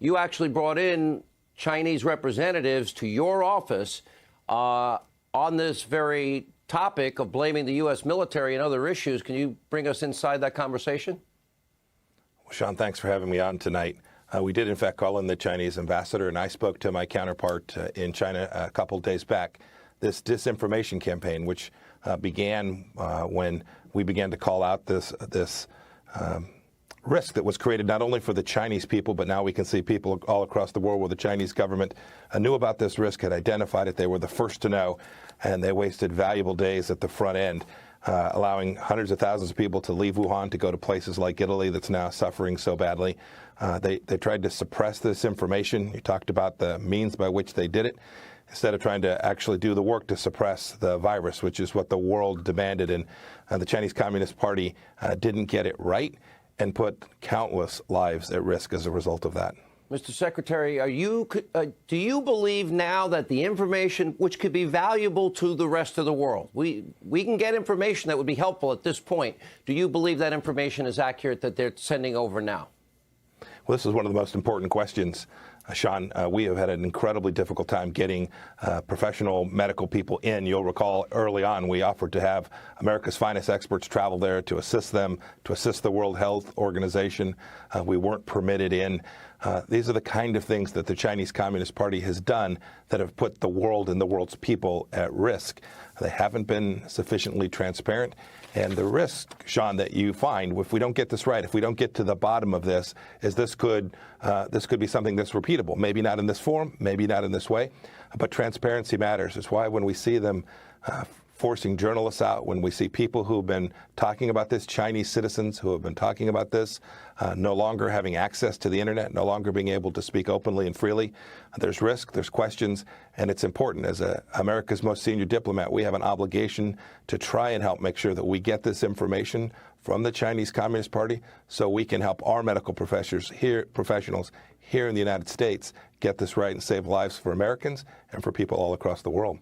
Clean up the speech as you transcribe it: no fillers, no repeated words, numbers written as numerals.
you actually brought in Chinese representatives to your office on this very topic of blaming the U.S. military and other issues. Can you bring us inside that conversation? Well, Sean, thanks for having me on tonight. We did, in fact, call in the Chinese ambassador, and I spoke to my counterpart in China a couple of days back. This disinformation campaign, which began when we began to call out this risk that was created not only for the Chinese people, but now we can see people all across the world where the Chinese government knew about this risk, had identified it. They were the first to know, and they wasted valuable days at the front end, allowing hundreds of thousands of people to leave Wuhan to go to places like Italy that's now suffering so badly. They tried to suppress this information. You talked about the means by which they did it, instead of trying to actually do the work to suppress the virus, which is what the world demanded. And the Chinese Communist Party didn't get it right and put countless lives at risk as a result of that. Mr. Secretary, do you believe now that the information, which could be valuable to the rest of the world, we can get information that would be helpful at this point, do you believe that information is accurate that they're sending over now? Well, this is one of the most important questions, Sean. We have had an incredibly difficult time getting professional medical people in. You'll recall early on we offered to have America's finest experts travel there to assist them, to assist the World Health Organization. We weren't permitted in. These are the kind of things that the Chinese Communist Party has done that have put the world and the world's people at risk. They haven't been sufficiently transparent. And the risk, Sean, that you find if we don't get this right, if we don't get to the bottom of this, is this could be something that's repeatable. Maybe not in this form, maybe not in this way, but transparency matters. It's why when we see them forcing journalists out, when we see people who have been talking about this, Chinese citizens who have been talking about this, no longer having access to the internet, no longer being able to speak openly and freely, there's risk, there's questions, and it's important. As America's most senior diplomat, we have an obligation to try and help make sure that we get this information from the Chinese Communist Party so we can help our medical professionals here in the United States get this right and save lives for Americans and for people all across the world.